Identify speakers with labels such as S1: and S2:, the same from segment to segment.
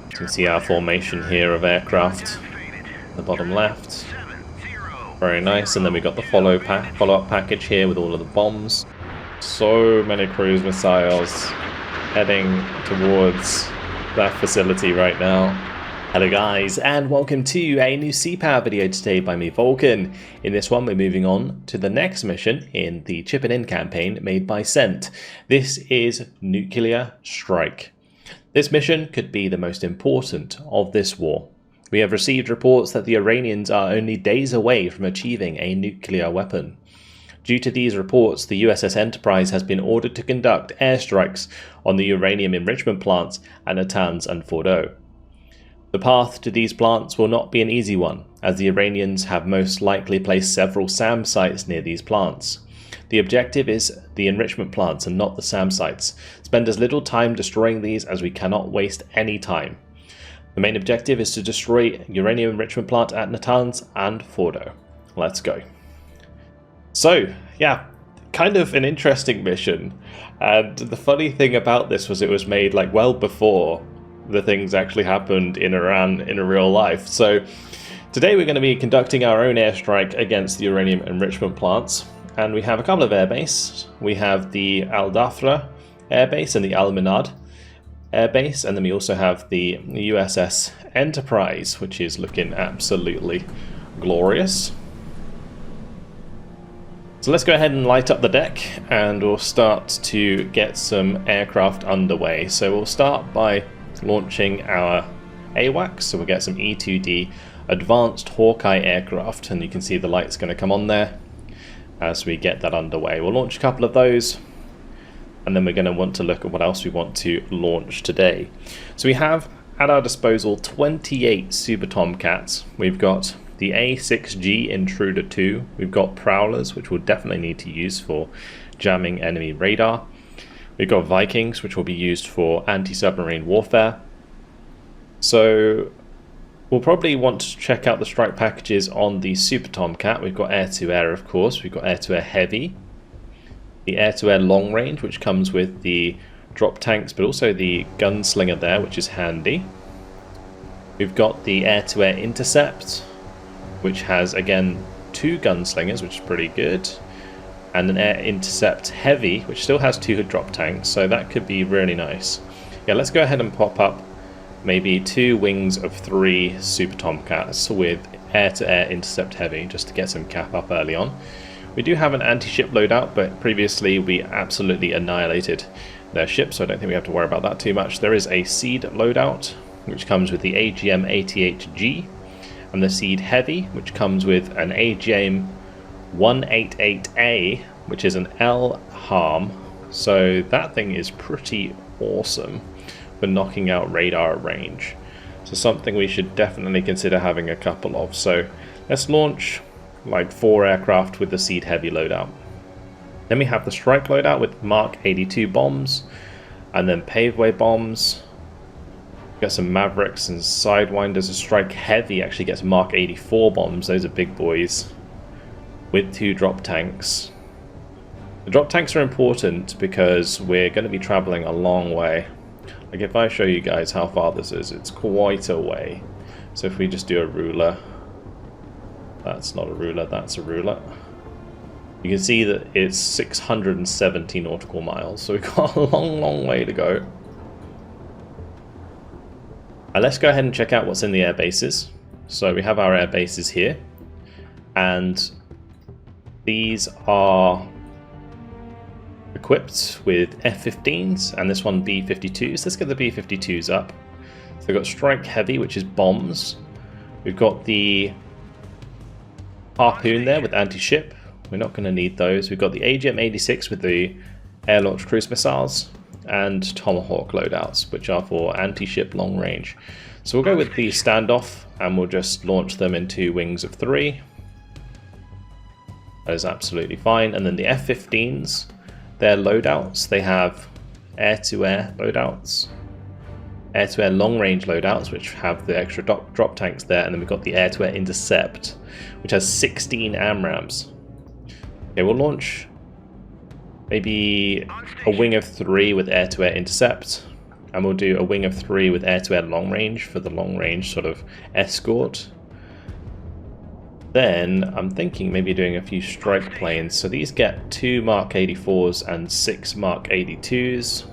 S1: You can see our formation here of aircraft, the bottom left. Very nice, and then we got the follow-up package here with all of the bombs. So many cruise missiles heading towards that facility right now. Hello guys, and welcome to a new Sea Power video today by me, Vulcan. In this one, we're moving on to the next mission in the Chippin campaign made by Cent. This is Nuclear Strike. This mission could be the most important of this war. We have received reports that the Iranians are only days away from achieving a nuclear weapon. Due to these reports, the USS Enterprise has been ordered to conduct airstrikes on the uranium enrichment plants at Natanz and Fordo. The path to these plants will not be an easy one, as the Iranians have most likely placed several SAM sites near these plants. The objective is the enrichment plants and not the SAM sites. Spend as little time destroying these as we cannot waste any time. The main objective is to destroy uranium enrichment plant at Natanz and Fordo. Let's go. So, yeah, kind of an interesting mission. And the funny thing about this was it was made like well before the things actually happened in Iran in real life. So today we're going to be conducting our own airstrike against the uranium enrichment plants. And we have a couple of airbase. We have the Al Dhafra airbase and the Al Minad airbase, and then we also have the USS Enterprise, which is looking absolutely glorious. So let's go ahead and light up the deck and we'll start to get some aircraft underway. So we'll start by launching our AWACS, so we'll get some E2D advanced Hawkeye aircraft, and you can see the light's going to come on there as we get that underway. We'll launch a couple of those, and then we're going to want to look at what else we want to launch today. So we have at our disposal 28 Super Tomcats. We've got the A6G Intruder 2. We've got Prowlers, which we'll definitely need to use for jamming enemy radar. We've got Vikings, which will be used for anti-submarine warfare. So we'll probably want to check out the strike packages on the Super Tomcat. We've got air-to-air, of course. We've got air-to-air heavy. The air-to-air long range, which comes with the drop tanks, but also the gunslinger there, which is handy. We've got the air-to-air intercept, which has, again, 2 gunslingers, which is pretty good. And an air intercept heavy, which still has 2 drop tanks, so that could be really nice. Yeah, let's go ahead and pop up maybe 2 wings of 3 Super Tomcats with air-to-air intercept heavy, just to get some cap up early on. We do have an anti-ship loadout, but previously we absolutely annihilated their ship, so I don't think we have to worry about that too much. There is a Seed loadout, which comes with the AGM-88G, and the Seed Heavy, which comes with an AGM-188A, which is an L-harm, so that thing is pretty awesome for knocking out radar at range. So something we should definitely consider having a couple of. So let's launch like 4 aircraft with the Seed Heavy loadout. Then we have the Strike loadout with Mark 82 bombs, and then Paveway bombs. Got some Mavericks and Sidewinders. The Strike Heavy actually gets Mark 84 bombs. Those are big boys with 2 drop tanks. The drop tanks are important because we're going to be traveling a long way. Like if I show you guys how far this is, it's quite a way. So if we just do a ruler, that's not a ruler, that's a ruler. You can see that it's 670 nautical miles, so we've got a long way to go. And let's go ahead and check out what's in the air bases. So we have our air bases here, and these are equipped with F-15s, and this one B-52s. Let's get the B-52s up. So we've got Strike Heavy, which is bombs. We've got the Harpoon there with anti-ship. We're not going to need those. We've got the AGM-86 with the air-launched cruise missiles, and Tomahawk loadouts, which are for anti-ship long range. So we'll go with the standoff, and we'll just launch them in 2 wings of 3. That is absolutely fine. And then the F-15s, their loadouts, they have air-to-air loadouts, air-to-air long-range loadouts, which have the extra drop tanks there, and then we've got the air-to-air intercept, which has 16 AMRAAMs. Okay, we'll launch maybe a wing of 3 with air-to-air intercept, and we'll do a wing of 3 with air-to-air long range for the long range sort of escort. Then I'm thinking maybe doing a few strike planes. So these get 2 Mark 84s and 6 Mark 82s.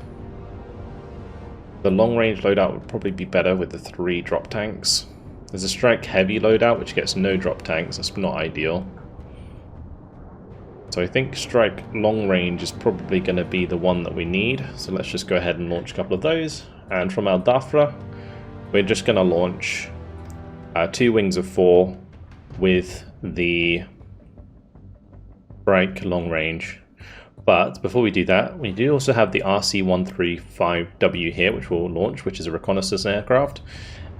S1: The long range loadout would probably be better with the 3 drop tanks. There's a strike heavy loadout which gets no drop tanks. That's not ideal. So I think strike long range is probably going to be the one that we need. So let's just go ahead and launch a couple of those. And from Al Dhafra, we're just going to launch 2 wings of 4 with the strike long range. But before we do that, we do also have the RC-135W here, which we'll launch, which is a reconnaissance aircraft.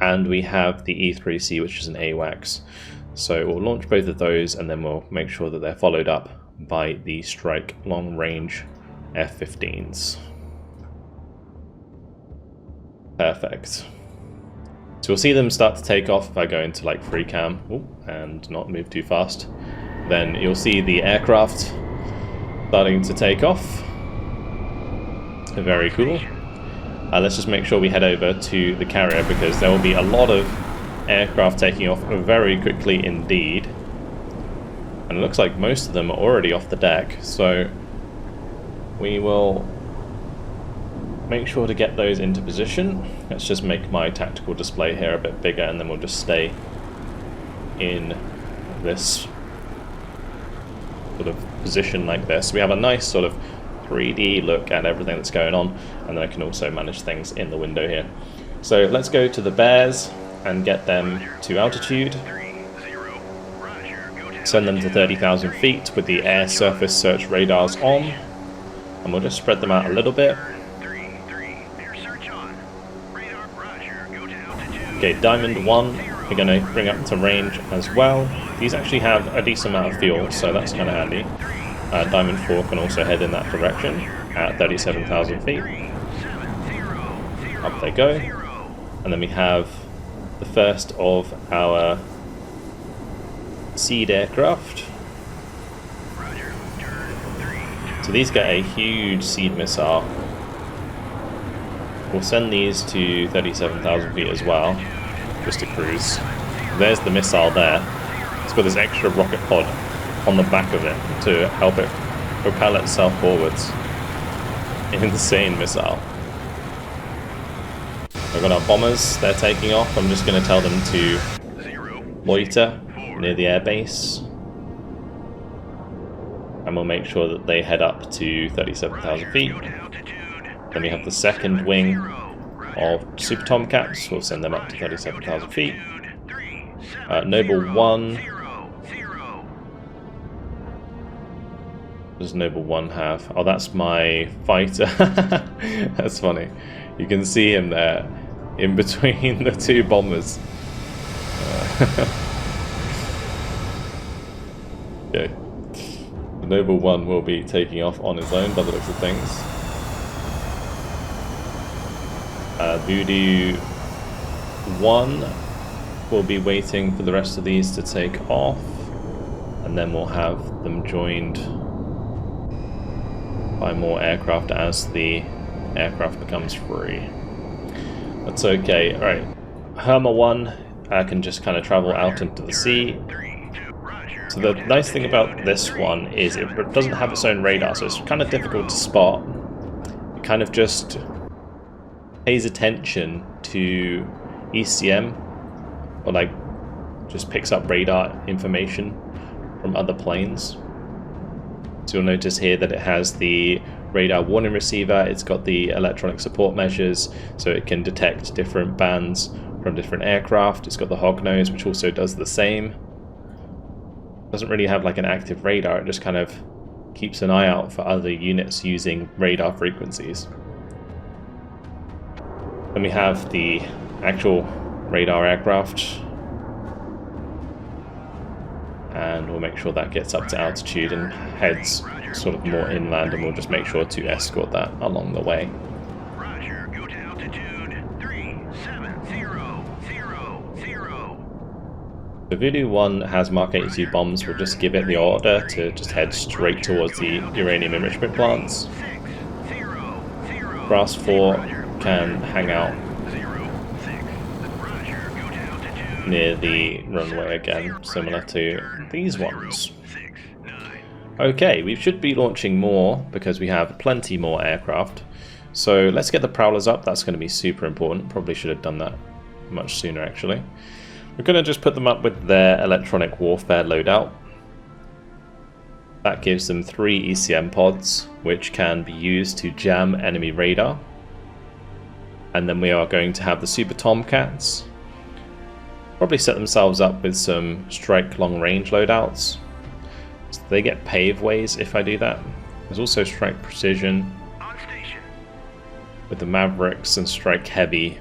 S1: And we have the E-3C, which is an AWACS. So we'll launch both of those, and then we'll make sure that they're followed up by the strike long range F-15s. Perfect. So we'll see them start to take off if I go into like free cam and not move too fast. Then you'll see the aircraft starting to take off. Very cool. Let's just make sure we head over to the carrier because there will be a lot of aircraft taking off very quickly indeed. And it looks like most of them are already off the deck, so we will make sure to get those into position. Let's just make my tactical display here a bit bigger, and then we'll just stay in this sort of position like this. We have a nice sort of 3D look at everything that's going on, and then I can also manage things in the window here. So let's go to the Bears and get them to altitude. Send them to 30,000 feet with the air surface search radars on, and we'll just spread them out a little bit. Okay, Diamond 1 we're going to bring up to range as well. These actually have a decent amount of fuel, so that's kind of handy. Diamond 4 can also head in that direction at 37,000 feet. Up they go. And then we have the first of our seed aircraft. So these get a huge seed missile. We'll send these to 37,000 feet as well, just to cruise. There's the missile there. It's got this extra rocket pod on the back of it to help it propel itself forwards. An insane missile. We've got our bombers, they're taking off. I'm just going to tell them to loiter near the airbase, and we'll make sure that they head up to 37,000 feet. Then we have the second wing of Super Tomcats. We'll send them up to 37,000 feet. Noble 1. What does Noble 1 have? Oh, that's my fighter. That's funny. You can see him there in between the 2 bombers. Okay. The Noble 1 will be taking off on his own by the looks of things. Voodoo 1 will be waiting for the rest of these to take off, and then we'll have them joined by more aircraft as the aircraft becomes free. That's okay. Alright, Herma 1 can just kind of travel out into the sea. So the nice thing about this one is it doesn't have its own radar, so it's kind of difficult to spot. It kind of just pays attention to ECM, or like just picks up radar information from other planes. So you'll notice here that it has the radar warning receiver, it's got the electronic support measures, so it can detect different bands from different aircraft. It's got the hognose, which also does the same. It doesn't really have like an active radar, it just kind of keeps an eye out for other units using radar frequencies. Then we have the actual radar aircraft, and we'll make sure that gets up to altitude and heads sort of more inland, and we'll just make sure to escort that along the way.
S2: Roger, go to altitude 37,000.
S1: The Voodoo 1 has Mark 82 bombs. We'll just give it the order to just head straight towards the uranium enrichment plants. Brass 4 can hang out near the runway again, similar to these ones. Okay, we should be launching more because we have plenty more aircraft. So let's get the prowlers up. That's going to be super important. Probably should have done that much sooner actually. We're going to just put them up with their electronic warfare loadout. That gives them 3 ECM pods, which can be used to jam enemy radar. And then we are going to have the Super Tomcats. Probably set themselves up with some strike long range loadouts. So they get paveways if I do that. There's also strike precision with the Mavericks and strike heavy.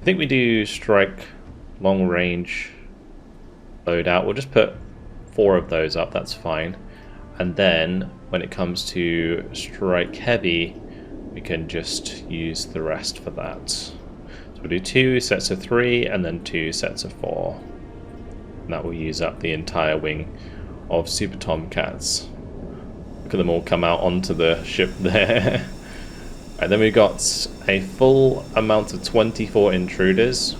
S1: I think we do strike long range loadout. We'll just put 4 of those up, that's fine. And then when it comes to strike heavy, we can just use the rest for that. So we'll do 2 sets of 3 and then 2 sets of 4. And that will use up the entire wing of Super Tomcats. Look at them all come out onto the ship there. And then we've got a full amount of 24 intruders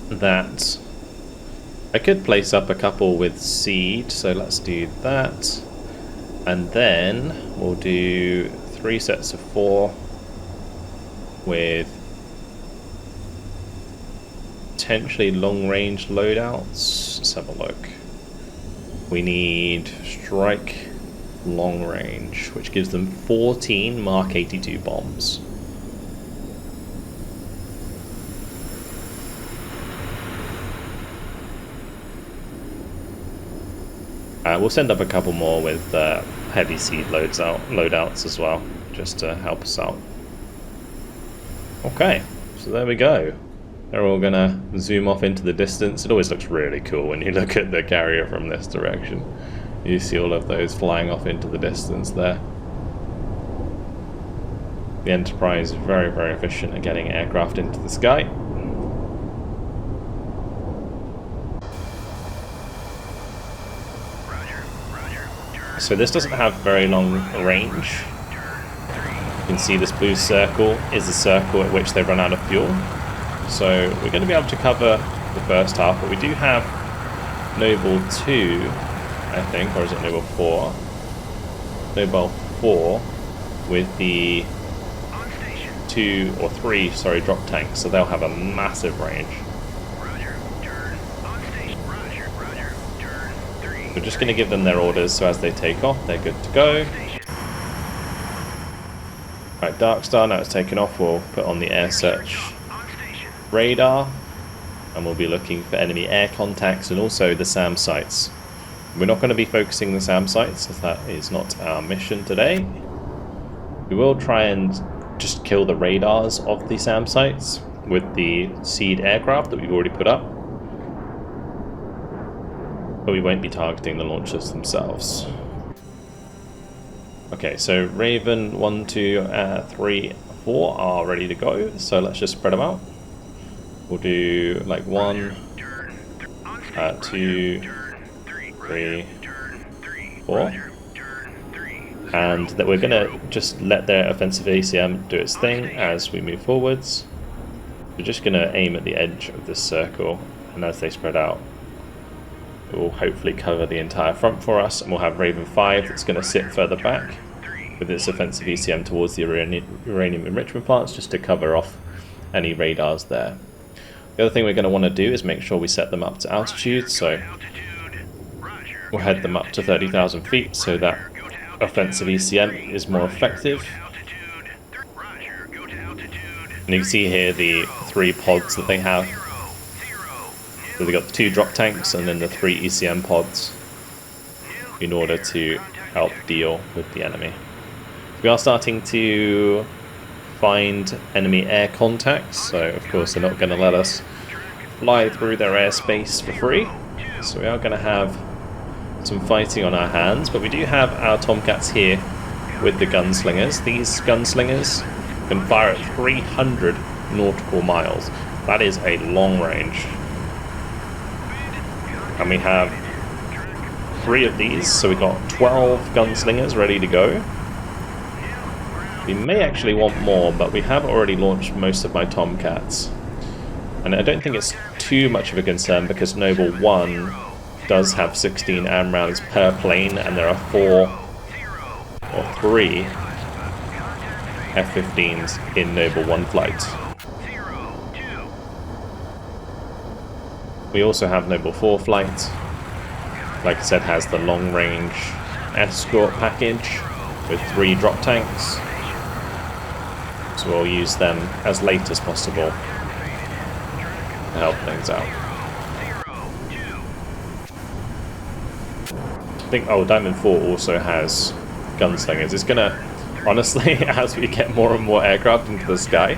S1: that I could place up a couple with seed, so let's do that. And then we'll do 3 sets of 4 with potentially long range loadouts. Let's have a look. We need strike long range, which gives them 14 Mark 82 bombs. We'll send up a couple more with heavy seed loadouts as well, just to help us out. Okay, so there we go. They're all gonna zoom off into the distance. It always looks really cool when you look at the carrier from this direction. You see all of those flying off into the distance there. The Enterprise is very, very efficient at getting aircraft into the sky. So this doesn't have very long range. You can see this blue circle is the circle at which they run out of fuel. So we're going to be able to cover the first half, but we do have Naval 2, I think, or is it Naval 4? Naval 4 with the 2 or 3, sorry, drop tanks, so they'll have a massive range. We're just going to give them their orders, so as they take off, they're good to go. Right, Dark Star, now it's taken off, we'll put on the air search radar, and we'll be looking for enemy air contacts and also the SAM sites. We're not going to be focusing the SAM sites, as that is not our mission today. We will try and just kill the radars of the SAM sites with the seed aircraft that we've already put up. But we won't be targeting the launchers themselves. Okay, so Raven 1, 2, 3, 4 are ready to go, so let's just spread them out. We'll do like 1, 2, 3, 4. And that we're going to just let their offensive ACM do its thing as we move forwards. We're just going to aim at the edge of this circle, and as they spread out, it will hopefully cover the entire front for us, and we'll have Raven 5 that's going to sit further back with its offensive ECM towards the uranium enrichment plants just to cover off any radars there. The other thing we're going to want to do is make sure we set them up to altitude, so we'll head them up to 30,000 feet so that offensive ECM is more effective. And you can see here the 3 pods that they have. So they've got the 2 drop tanks and then the 3 ECM pods in order to help deal with the enemy. We are starting to find enemy air contacts, so of course they're not going to let us fly through their airspace for free. So we are going to have some fighting on our hands, but we do have our Tomcats here with the gunslingers. These gunslingers can fire at 300 nautical miles. That is a long range. And we have 3 of these, so we've got 12 gunslingers ready to go. We may actually want more, but we have already launched most of my Tomcats. And I don't think it's too much of a concern because Naval 1 does have 16 AM rounds per plane, and there are 4 or 3 F-15s in Naval 1 flight. We also have Naval 4 flight. Like I said, has the long-range escort package with 3 drop tanks. So we'll use them as late as possible to help things out. I think, oh, Diamond 4 also has gunslingers. It's gonna, honestly, as we get more and more aircraft into the sky,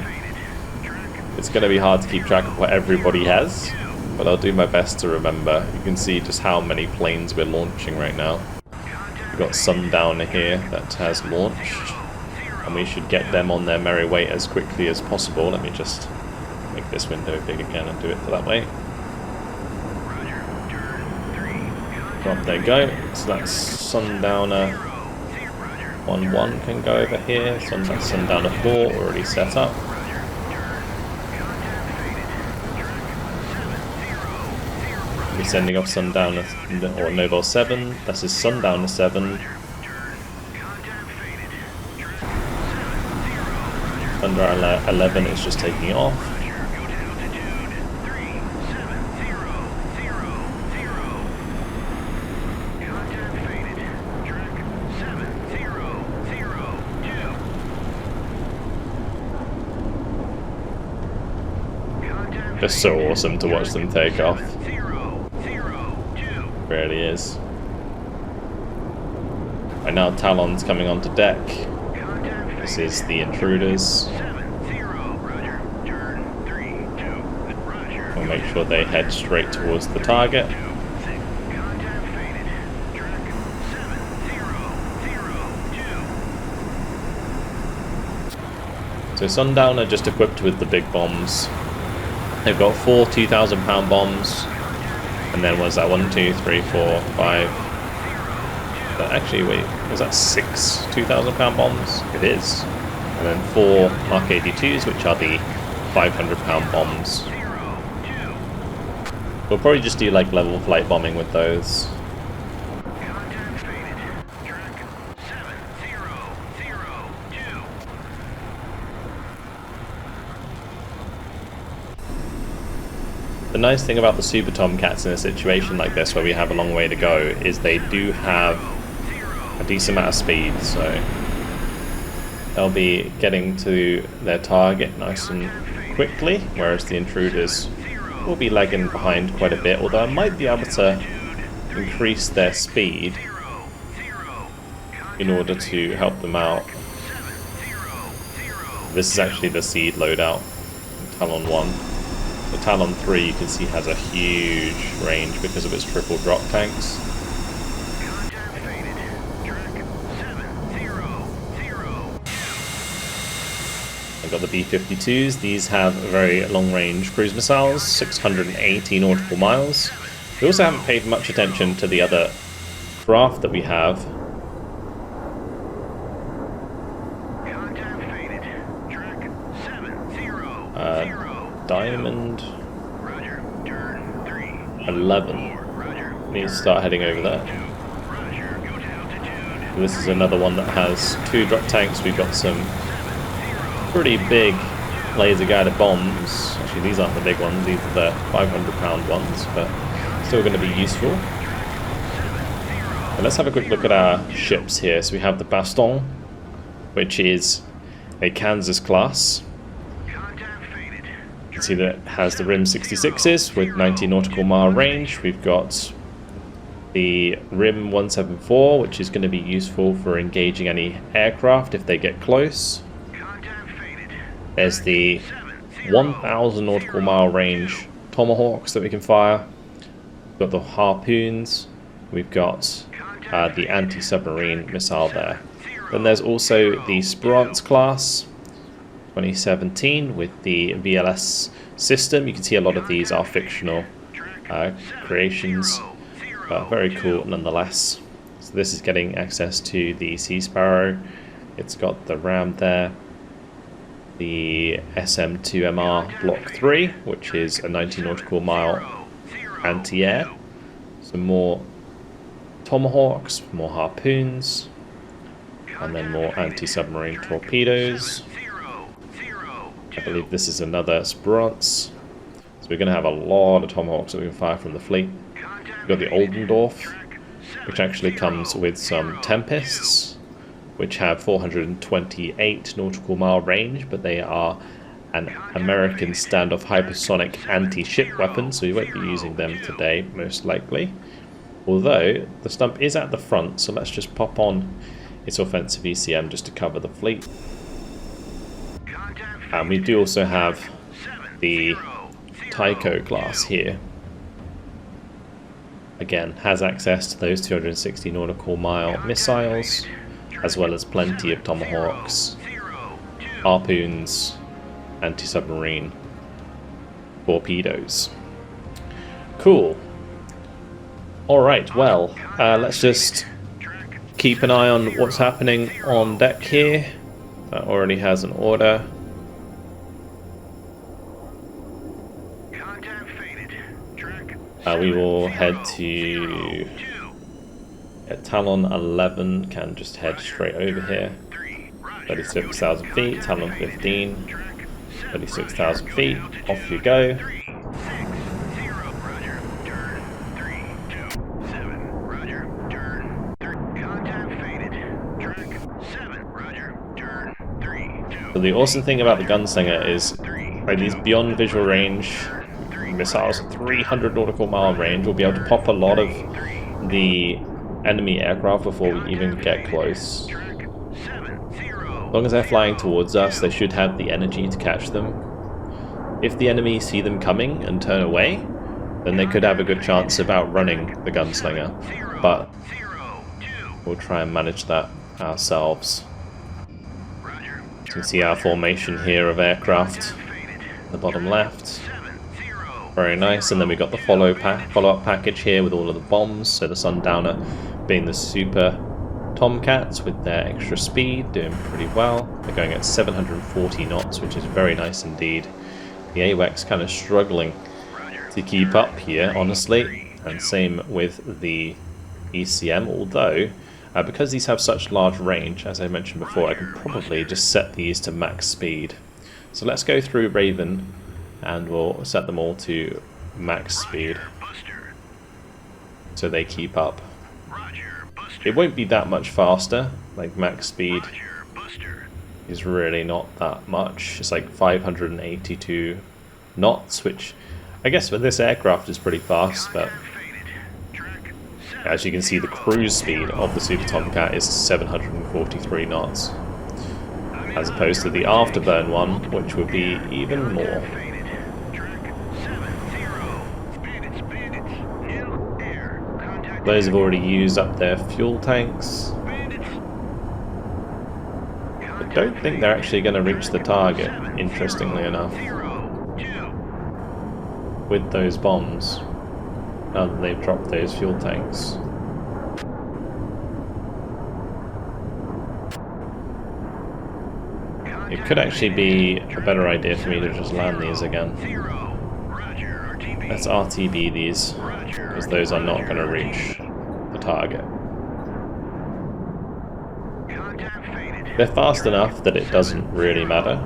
S1: it's gonna be hard to keep track of what everybody has, but I'll do my best to remember. You can see just how many planes we're launching right now. We've got Sundowner here that has launched, and we should get them on their merry way as quickly as possible. Let me just make this window big again and do it that way. Up they go. So that's Sundowner 1-1 can go over here. Sundowner 4 already set up. We're sending off Sundowner or Naval 7. This is Sundowner 7. Under 11 is just taking off. Just so awesome to watch them take off. It really is. Right now Talon's coming onto deck. This is the intruders. We'll make sure they head straight towards the target. So Sundowner just equipped with the big bombs. They've got 4 2,000-pound bombs, and then was that 1, 2, 3, 4, 5? Actually, wait, was that 6 2,000-pound bombs? It is. And then 4 Mark 82s, which are the 500-pound bombs. We'll probably just do like level flight bombing with those. The nice thing about the Super Tomcats in a situation like this, where we have a long way to go, is they do have a decent amount of speed, so they'll be getting to their target nice and quickly, whereas the intruders will be lagging behind quite a bit, although I might be able to increase their speed in order to help them out. This is actually the seed loadout, Talon 1. The Talon 3, you can see, has a huge range because of its triple drop tanks. I've got the B-52s. These have very long-range cruise missiles, 680 nautical miles. We also haven't paid much attention to the other craft that we have. Diamond 11. Need to start heading over there. This is another one that has 2 drop tanks. We've got some pretty big laser guided bombs. Actually, these aren't the big ones, these are the 500-pound ones, but still going to be useful. And let's have a quick look at our ships here. So we have the Baston, which is a Kansas class. You can see that it has the RIM 66s with 90 nautical mile range. We've got the RIM 174, which is going to be useful for engaging any aircraft if they get close. There's the 1,000 nautical mile range Tomahawks that we can fire. We've got the Harpoons. We've got the anti-submarine missile there. Then there's also the Speranza class 2017 with the VLS system. You can see a lot of these are fictional creations, but very cool nonetheless. So this is getting access to the Sea Sparrow It's got the ram there, the SM-2MR Block 3, which is a 90 nautical mile anti-air, some more Tomahawks, more harpoons, and then more anti-submarine torpedoes. I believe this is another Speranz. So we're going to have a lot of Tomahawks that we can fire from the fleet. We've got the Oldendorf, which actually comes with some Tempests, which have 428 nautical mile range, but they are an American standoff hypersonic anti-ship weapon, so we won't be using them today, most likely. Although, the Stump is at the front, so let's just pop on its offensive ECM just to cover the fleet. And we do also have the Tycho class here. Again, has access to those 260 nautical mile missiles, as well as plenty of Tomahawks, harpoons, anti-submarine torpedoes. Cool. Alright, well, let's just keep an eye on what's happening on deck here. That already has an order. We will head to Talon 11, can just head straight over here. 36,000 feet, Talon 15, 36,000 feet, off you go. So the awesome thing about the gunslinger is, like, these beyond visual range missiles at 300 nautical mile range will be able to pop a lot of the enemy aircraft before we even get close. As long as they're flying towards us, they should have the energy to catch them. If the enemy see them coming and turn away, then they could have a good chance of outrunning the gunslinger, but we'll try and manage that ourselves. You can see our formation here of aircraft in the bottom left. Very nice, and then we got the follow-up package here with all of the bombs, so the Sundowner being the super Tomcats with their extra speed, doing pretty well. They're going at 740 knots, which is very nice indeed. The AWACS kind of struggling to keep up here, honestly, and same with the ECM, although because these have such large range, as I mentioned before, I can probably just set these to max speed. So let's go through Raven and we'll set them all to max speed so they keep up. It won't be that much faster, like max speed is really not that much. It's like 582 knots, which I guess for this aircraft is pretty fast, but as you can see, the cruise speed of the Super Tomcat is 743 knots, as opposed to the afterburn one, which would be even more. Those have already used up their fuel tanks. I don't think they're actually going to reach the target, interestingly enough, with those bombs, now that they've dropped those fuel tanks. It could actually be a better idea for me to just land these again. Let's RTB these, because those are not going to reach the target. They're fast enough that it doesn't really matter.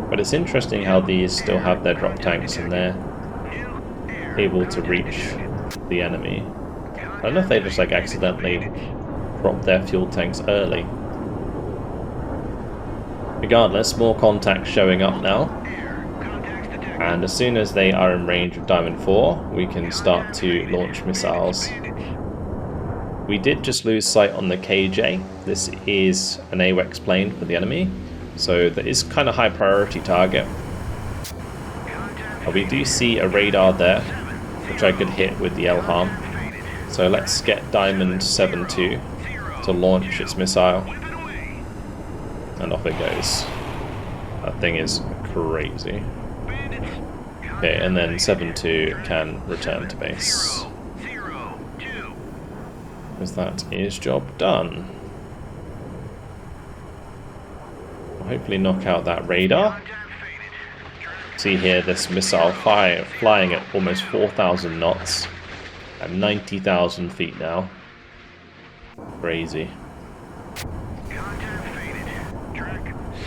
S1: But it's interesting how these still have their drop tanks and they're able to reach the enemy. I don't know if they just like accidentally drop their fuel tanks early. Regardless, more contacts showing up now. And as soon as they are in range of Diamond 4, we can start to launch missiles. We did just lose sight on the KJ. This is an AWACS plane for the enemy, so that is kind of high priority target. We do see a radar there, which I could hit with the LHARM. So let's get Diamond 7-2 to launch its missile. And off it goes. That thing is crazy. Okay, and then 7-2 can return to base, because that is job done. Hopefully knock out that radar. See here this missile flying at almost 4,000 knots at 90,000 feet now. Crazy.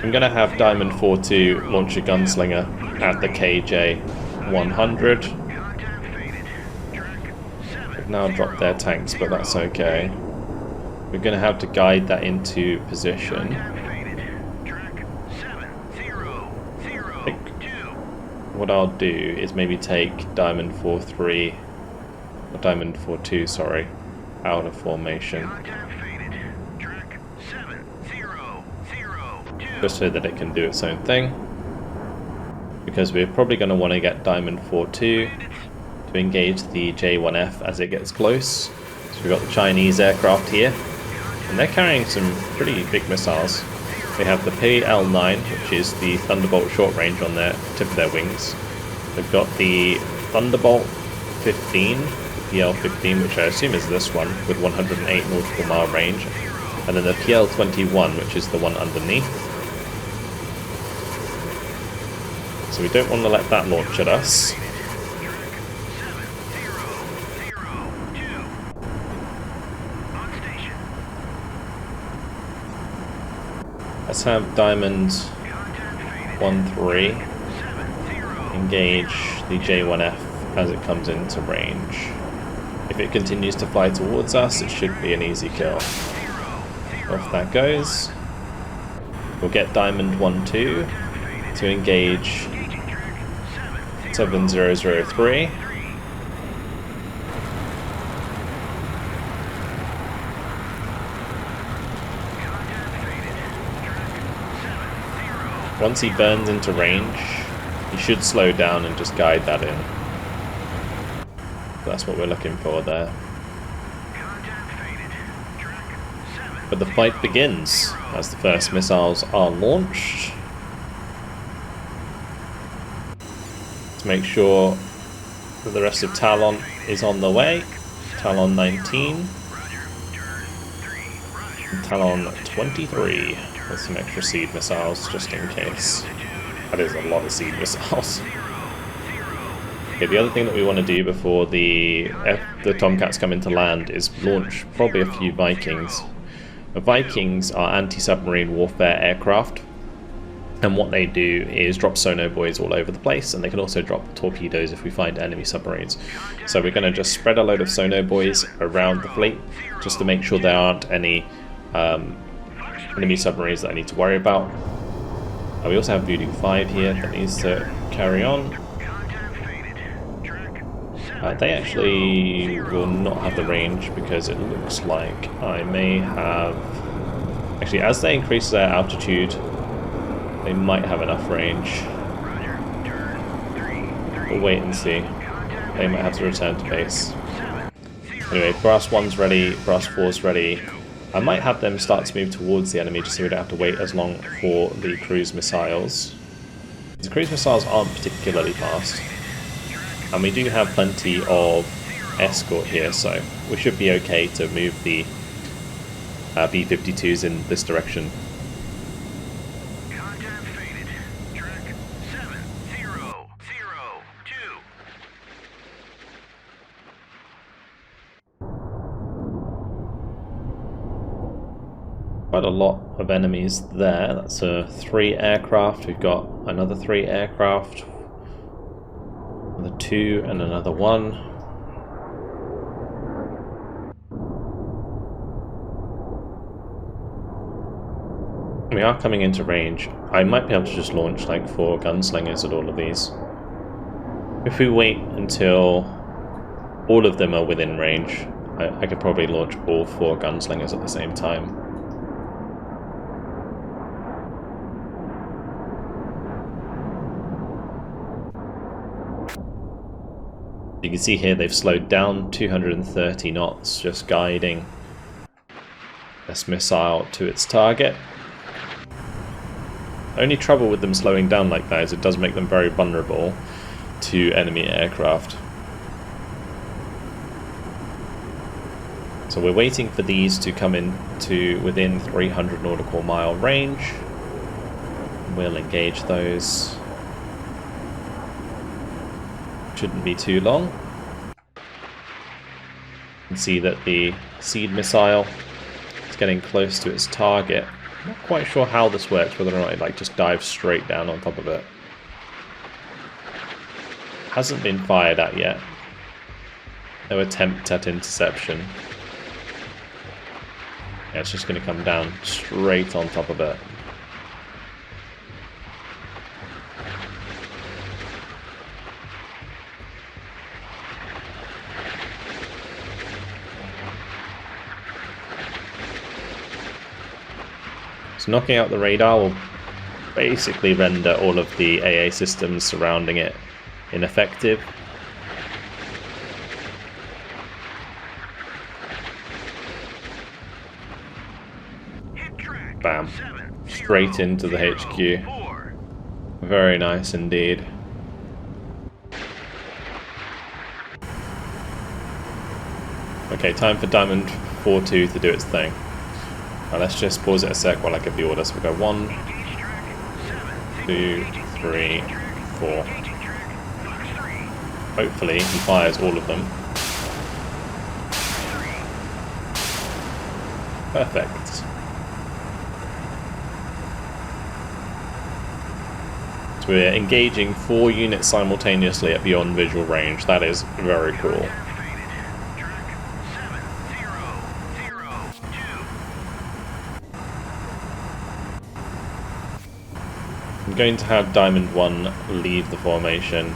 S1: I'm going to have Diamond 4-2 launch a gunslinger at the KJ 100. They've now dropped their tanks, but that's okay. We're going to have to guide that into position. I think what I'll do is maybe take Diamond 4-3, or Diamond 4-2, sorry, out of formation. Just so that it can do its own thing. Because we're probably going to want to get Diamond 4-2 to engage the J1F as it gets close. So we've got the Chinese aircraft here. And they're carrying some pretty big missiles. They have the PL9, which is the Thunderbolt short range on the tip of their wings. They've got the Thunderbolt 15, the PL15, which I assume is this one, with 108 nautical mile range. And then the PL21, which is the one underneath. So we don't want to let that launch at us. Let's have Diamond 1-3 engage the J1F as it comes into range. If it continues to fly towards us, it should be an easy kill. Off that goes. We'll get Diamond 1-2 to engage 7003. Once he burns into range, he should slow down and just guide that in. That's what we're looking for there. But the fight begins as the first missiles are launched. Let's make sure that the rest of Talon is on the way. Talon 19. And Talon 23. With some extra seed missiles, just in case. That is a lot of seed missiles. Okay, the other thing that we want to do before the Tomcats come into land is launch probably a few Vikings. The Vikings are anti-submarine warfare aircraft, and what they do is drop sonobuoys all over the place, and they can also drop torpedoes if we find enemy submarines. So we're going to just spread a load of sonobuoys around the fleet, just to make sure there aren't any enemy submarines that I need to worry about. We also have Voodoo 5 here that needs to carry on. They actually will not have the range because it looks like I may have... Actually, as they increase their altitude, they might have enough range. We'll wait and see. They might have to return to base. Anyway, Brass 1's ready, Brass 4's ready. I might have them start to move towards the enemy just so we don't have to wait as long for the cruise missiles. The cruise missiles aren't particularly fast. And we do have plenty of escort here, so we should be okay to move the B-52s in this direction. Quite a lot of enemies there. That's 3 aircraft. We've got another 3 aircraft. Another 2 and another 1. We are coming into range. I might be able to just launch like 4 gunslingers at all of these. If we wait until all of them are within range, I could probably launch all 4 gunslingers at the same time. You can see here they've slowed down 230 knots, just guiding this missile to its target. Only trouble with them slowing down like that is it does make them very vulnerable to enemy aircraft. So we're waiting for these to come in to within 300 nautical mile range. We'll engage those. Shouldn't be too long. You can see that the seed missile is getting close to its target. I'm not quite sure how this works, whether or not it like just dives straight down on top of it. Hasn't been fired at yet. No attempt at interception. Yeah, it's just going to come down straight on top of it. So knocking out the radar will basically render all of the AA systems surrounding it ineffective. Bam. Straight into the HQ. Very nice indeed. Okay, time for Diamond 4-2 to do its thing. Now let's just pause it a sec while I give the order. So we go 1, 2, 3, 4. Hopefully he fires all of them. Perfect. So we're engaging 4 units simultaneously at beyond visual range. That is very cool. I'm going to have Diamond 1 leave the formation,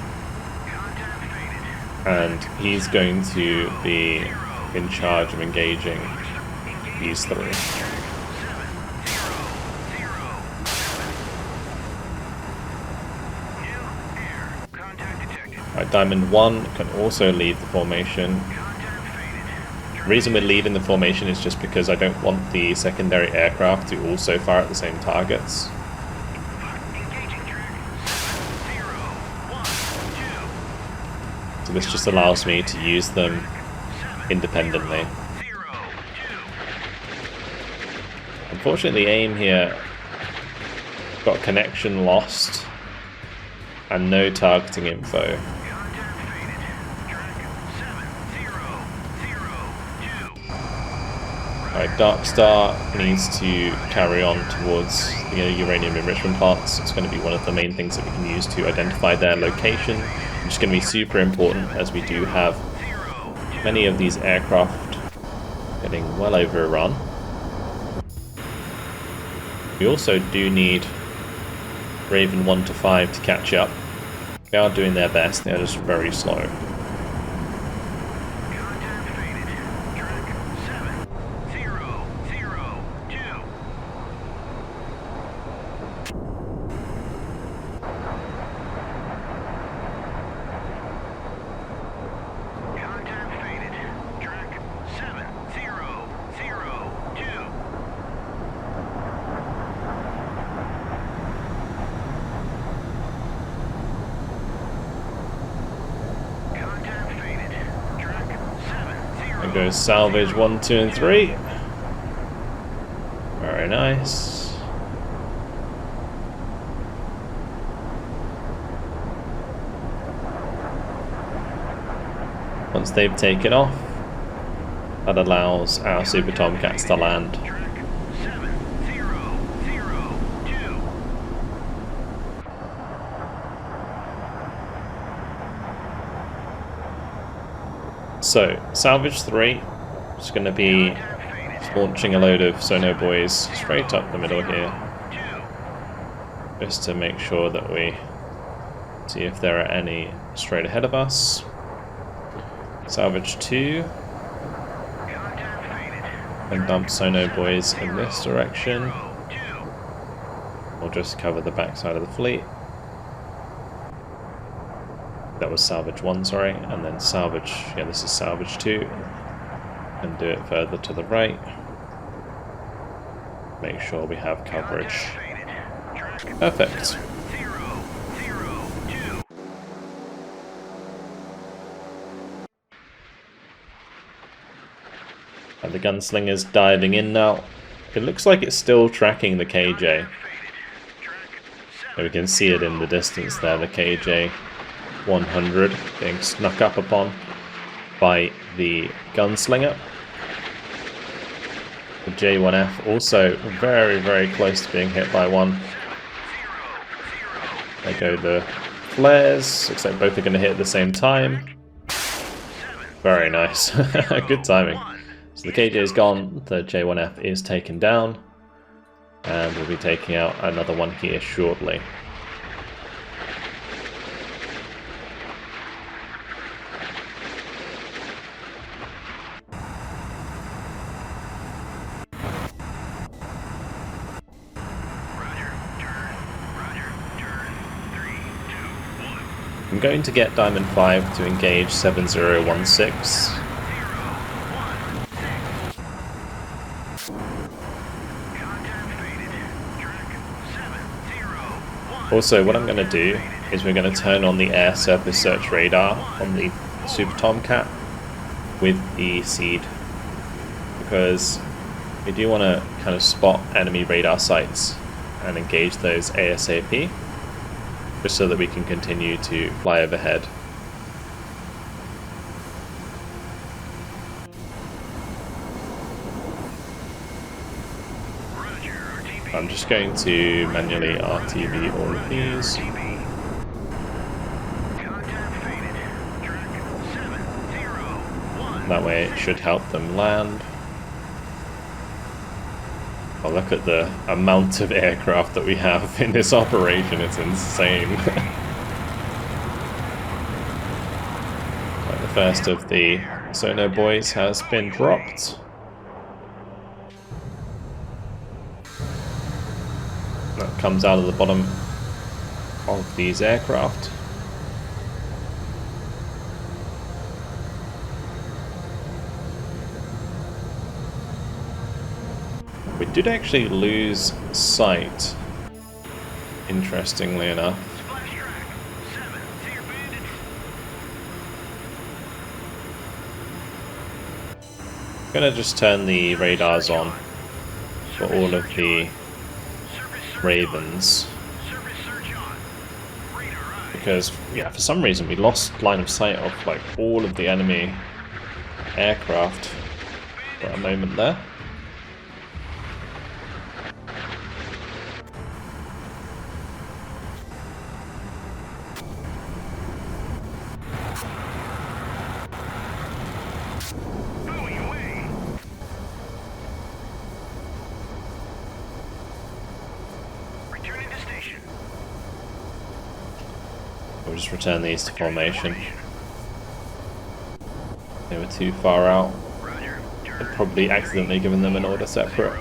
S1: and he's going to be in charge of engaging these 3. Right, Diamond 1 can also leave the formation. The reason we're leaving the formation is just because I don't want the secondary aircraft to also fire at the same targets. So this just allows me to use them independently. Unfortunately, the aim here got connection lost and no targeting info. Right, Dark Star needs to carry on towards the uranium enrichment plants. It's going to be one of the main things that we can use to identify their location, which is going to be super important as we do have many of these aircraft getting well overrun. We also do need Raven 1 to 5 to catch up. They are doing their best, they are just very slow. There goes salvage 1, 2, and 3. Very nice. Once they've taken off, that allows our Super Tomcats to land. So, Salvage 3 is going to be launching a load of Sono Boys straight up the middle here, just to make sure that we see if there are any straight ahead of us. Salvage 2, and dump Sono Boys in this direction. We'll just cover the backside of the fleet. That was Salvage 1, sorry, and then Salvage, yeah, this is Salvage 2, and do it further to the right. Make sure we have coverage. Perfect. And the gunslinger's diving in now. It looks like it's still tracking the KJ. And we can see it in the distance there, the KJ-100 being snuck up upon by the gunslinger. The J1F also very, very close to being hit by one. There go the flares. Looks like both are going to hit at the same time. Very nice. Good timing. So the KJ is gone, the J1F is taken down, and we'll be taking out another one here shortly. I'm going to get Diamond 5 to engage 7016. Also, what I'm going to do is we're going to turn on the air surface search radar on the Super Tomcat with the seed, because we do want to kind of spot enemy radar sites and engage those ASAP, just so that we can continue to fly overhead. I'm just going to manually RTV all of these. That way it should help them land. Oh, look at the amount of aircraft that we have in this operation, it's insane. Right, the first of the Sono boys has been dropped. That comes out of the bottom of these aircraft. We did actually lose sight, interestingly enough. I'm gonna just turn the radars on for all of the Ravens, because yeah, for some reason we lost line of sight of like all of the enemy aircraft for a moment there. We'll just return these to formation. They were too far out. I'd probably accidentally given them an order separate.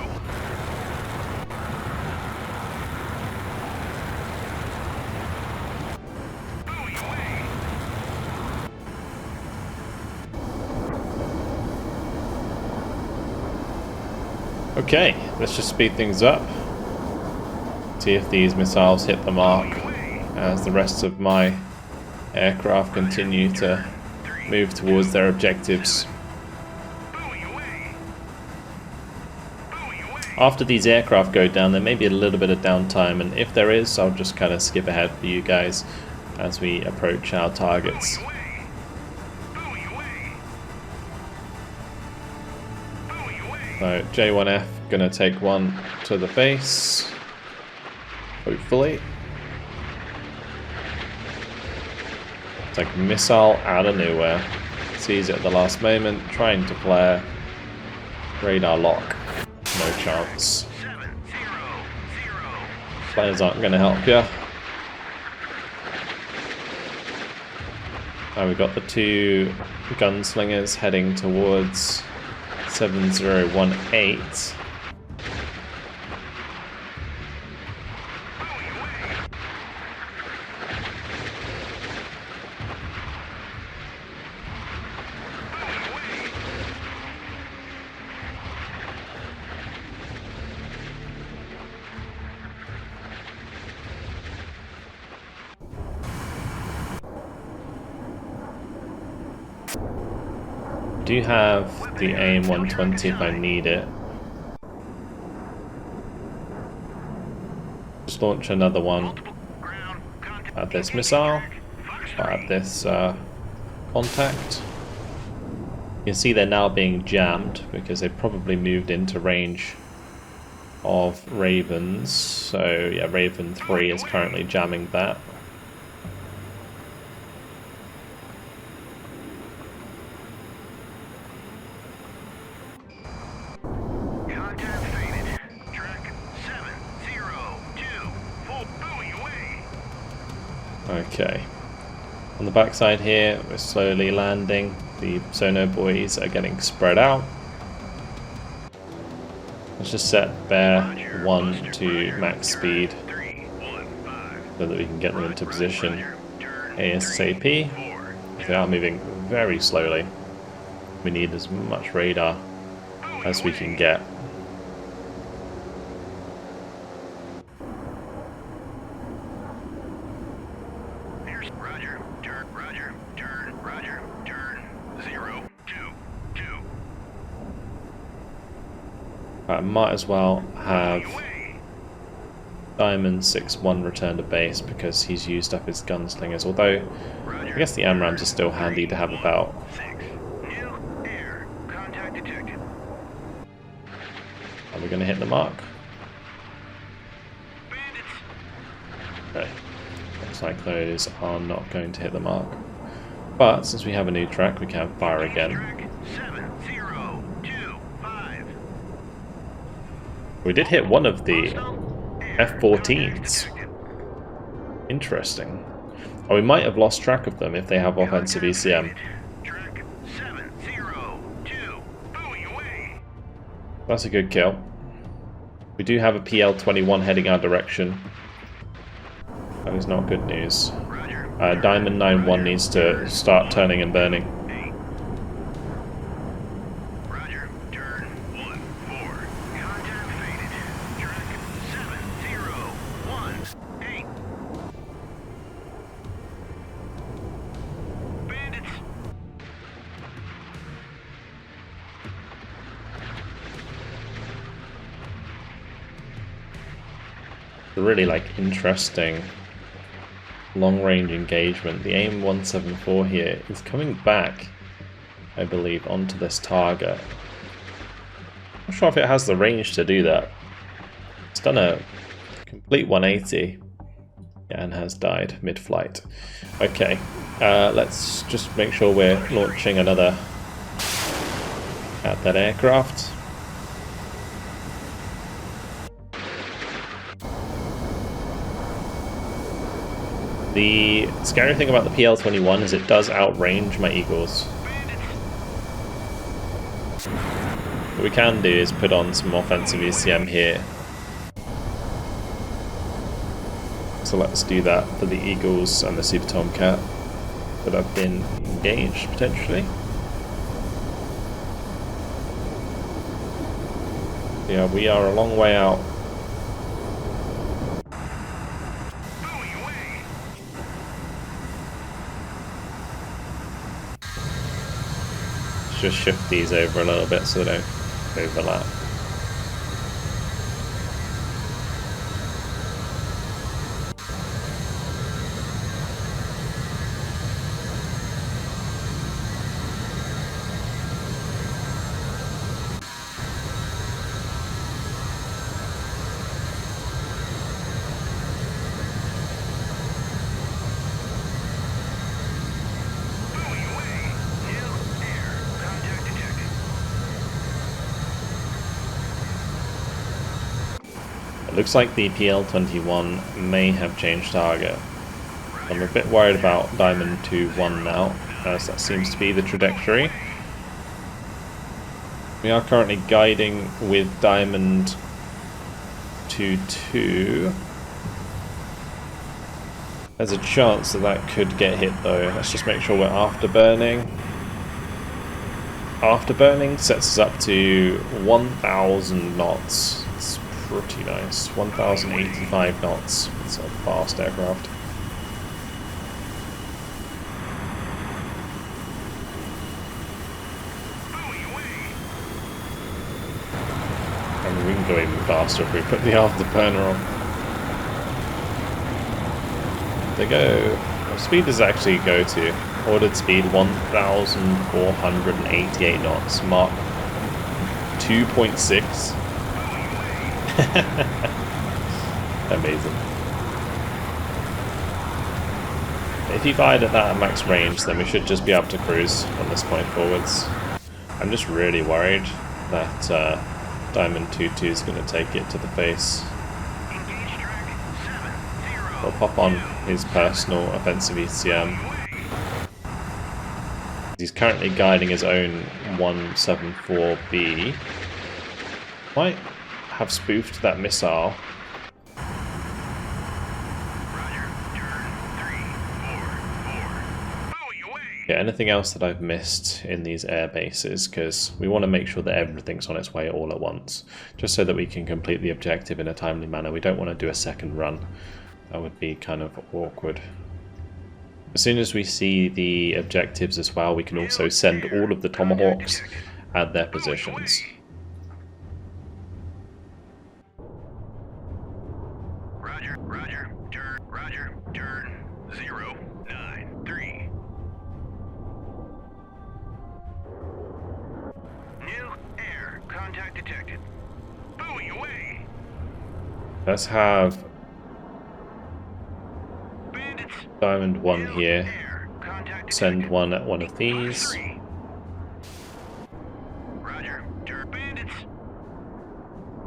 S1: Okay, let's just speed things up. See if these missiles hit the mark as the rest of my aircraft continue to move towards their objectives. After these aircraft go down, there may be a little bit of downtime, and if there is, I'll just kind of skip ahead for you guys as we approach our targets. So J1F gonna take one to the face, hopefully. It's like a missile out of nowhere. Sees it at the last moment, trying to flare. Radar lock. No chance. Flares aren't going to help you. Now we've got the two gunslingers heading towards 7018. I do have the AIM-120 if I need it. Just launch another one fired this missile, fired this contact. You can see they're now being jammed because they probably moved into range of Ravens. So yeah, Raven 3 is currently jamming that.
S2: Contact faded. Track 702. Full buoy away.
S1: Okay. On the backside here, we're slowly landing. The sonar buoys are getting spread out. Let's just set Bear 1 to max speed so that we can get them into position ASAP. They are moving very slowly. We need as much radar as we can get.
S2: Roger, turn, Roger, turn, Roger, turn, 0, 2, 2.
S1: I might as well have Diamond 6-1 return to base because he's used up his gunslingers, although I guess the AMRAAMs are still handy to have about.
S2: New air. Contact detected.
S1: Are we going to hit the mark?
S2: Bandits.
S1: Okay. Looks like those are not going to hit the mark. But since we have a new track, we can fire again.
S2: Track 7025.
S1: We did hit one of the
S2: Air.
S1: F-14s. Interesting. Oh, we might have lost track of them if they have offensive ECM.
S2: Track 702. Buoy away.
S1: That's a good kill. We do have a PL-21 heading our direction. That is not good news.
S2: Roger.
S1: Diamond 9-1 needs to start turning and burning.
S2: Roger. Turn 1-4. Contact faded. Track 7018. Bandits.
S1: Really interesting long-range engagement. The AIM-174 here is coming back, I believe, onto this target. I'm not sure if it has the range to do that. It's done a complete 180 and has died mid-flight. Okay, let's just make sure we're launching another at that aircraft. The scary thing about the PL-21 is it does outrange my Eagles. What we can do is put on some offensive ECM here. So let's do that for the Eagles and the Super Tomcat that have been engaged, potentially. Yeah, we are a long way out. Just shift these over a little bit so they don't overlap. It looks like the PL-21 may have changed target. I'm a bit worried about Diamond 2-1 now, as that seems to be the trajectory. We are currently guiding with Diamond 2-2. There's a chance that that could get hit though. Let's just make sure we're afterburning. Afterburning sets us up to 1,000 knots. It's pretty nice. 1,085 knots. It's a fast aircraft. I mean, we can go even faster if we put the afterburner on. they go. What speed does it actually go to? Ordered speed 1,488 knots. Mach 2.6. Amazing. If you glide at that at max range, then we should just be able to cruise from this point forwards. I'm just really worried that Diamond 2-2 is going to take it to the face. We'll pop on his personal offensive ECM. He's currently guiding his own 174B. Might have spoofed that missile. Yeah, anything else that I've missed in these air bases, because we want to make sure that everything's on its way all at once, just so that we can complete the objective in a timely manner. We don't want to do a second run. That would be kind of awkward. As soon as we see the objectives as well, we can also send all of the Tomahawks at their positions.
S2: Roger, turn 093. New air, contact detected. Buoy away.
S1: Let's have
S2: Bandits.
S1: Diamond 1 here.
S2: Air, contact
S1: Send
S2: detected.
S1: one at one of these.
S2: Roger, turn bandits.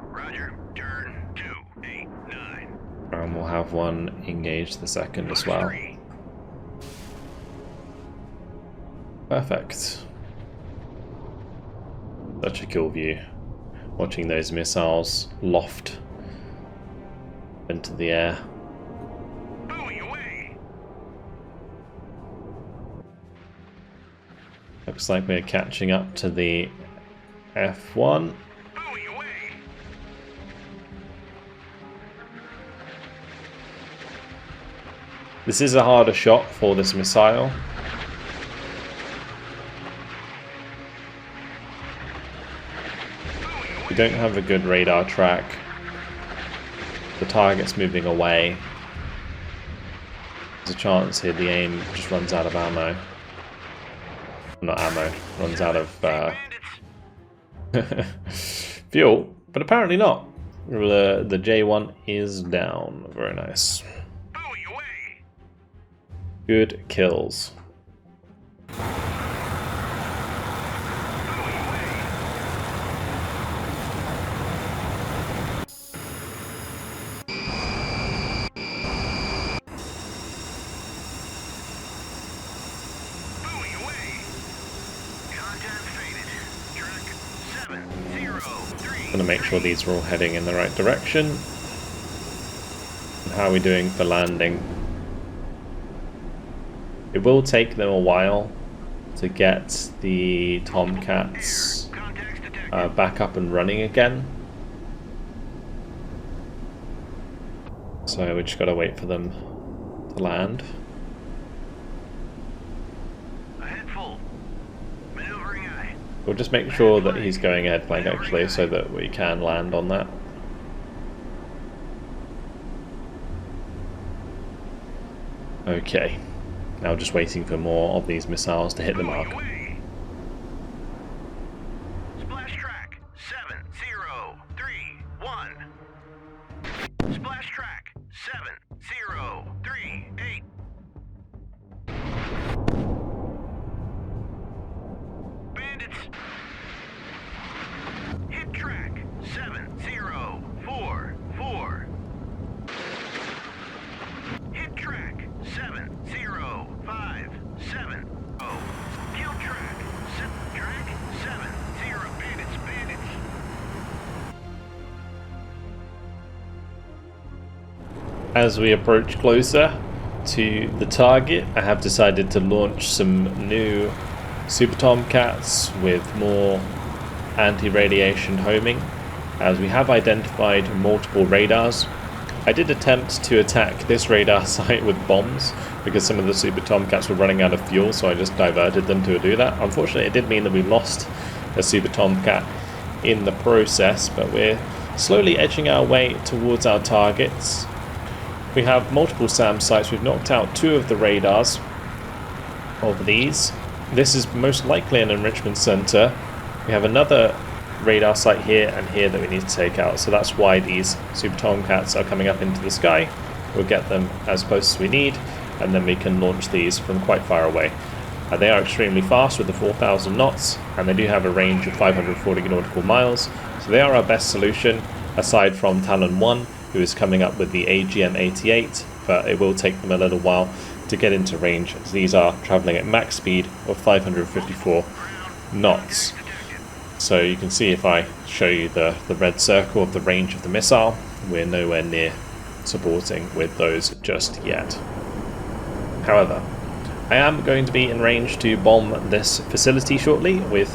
S2: Roger, turn 289.
S1: And we'll have one engage the second as well. Perfect. Such a cool view. Watching those missiles loft into the air.
S2: Buoy away.
S1: Looks like we're catching up to the F1.
S2: Buoy away.
S1: This is a harder shot for this missile. We don't have a good radar track. The target's moving away. There's a chance here the aim just runs out of ammo. Not ammo, runs out of fuel, but apparently not. The J1 is down. Very nice.
S2: Buoy away.
S1: Good kills.
S2: Buoy away. Contact faded. Track 703.
S1: Gonna make sure these are all heading in the right direction. And how are we doing for landing? It will take them a while to get the Tomcats
S2: Contacts detected.
S1: back up and running again. So we just gotta wait for them to land.
S2: Ahead full. Maneuvering eye.
S1: We'll just make sure that he's going ahead flank actually, so that we can land on that. Okay. Now just waiting for more of these missiles to hit the mark.
S2: Buoy away. Splash track 7031. Splash track 7038. Bandits. Hit track 7044. Hit track 70570. Kill track. Track 70. Bandits.
S1: As we approach closer to the target, I have decided to launch some new Super Tomcats with more anti-radiation homing, as we have identified multiple radars. I did attempt to attack this radar site with bombs because some of the Super Tomcats were running out of fuel, so I just diverted them to do that. Unfortunately, it did mean that we lost a Super Tomcat in the process, but we're slowly edging our way towards our targets. We have multiple SAM sites. We've knocked out 2 of the radars of these. This is most likely an enrichment center. We have another radar site here and here that we need to take out, so that's why these Super Tomcats are coming up into the sky. We'll get them as close as we need, and then we can launch these from quite far away. They are extremely fast with the 4,000 knots, and they do have a range of 540 nautical miles, so they are our best solution, aside from Talon 1, who is coming up with the AGM-88, but it will take them a little while to get into range, as these are travelling at max speed of 554 knots. So you can see if I show you the red circle of the range of the missile, we're nowhere near supporting with those just yet. However, I am going to be in range to bomb this facility shortly with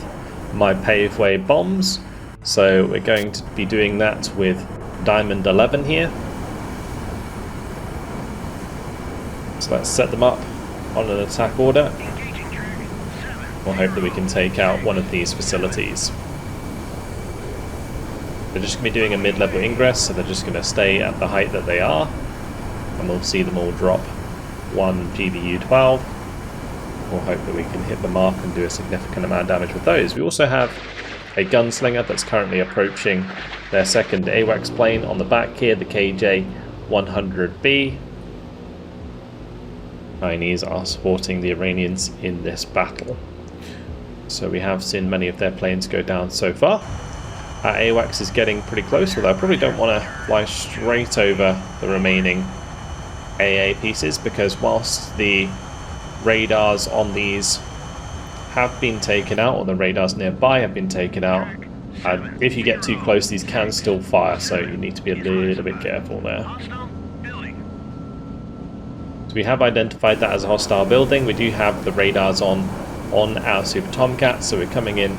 S1: my paveway bombs, so we're going to be doing that with Diamond 11 here. So let's set them up on an attack order. We'll hope that we can take out one of these facilities. They're just going to be doing a mid-level ingress, so they're just going to stay at the height that they are, and we'll see them all drop 1 GBU-12. We'll hope that we can hit the mark and do a significant amount of damage with those. We also have a gunslinger that's currently approaching their second AWACS plane on the back here, the KJ-100B. Chinese are supporting the Iranians in this battle. So we have seen many of their planes go down so far. Our AWACS is getting pretty close, although I probably don't want to fly straight over the remaining AA pieces, because whilst the radars on these have been taken out, or the radars nearby have been taken out, if you get too close these can still fire, so you need to be a little bit careful there. So we have identified that as a hostile building. We do have the radars on our Super Tomcat, so we're coming in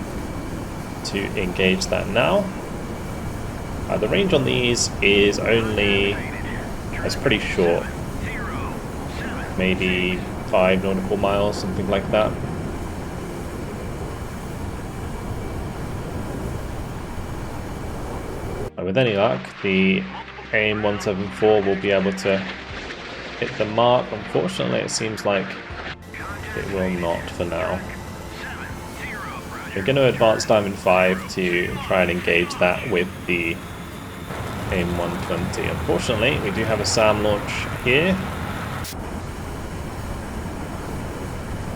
S1: to engage that now. The range on these is only, it's pretty short, maybe 5 nautical miles, something like that. And with any luck, the AIM-174 will be able to hit the mark. Unfortunately, it seems like it will not for now. We're going to advance Diamond 5 to try and engage that with the AIM-120. Unfortunately, we do have a SAM launch here.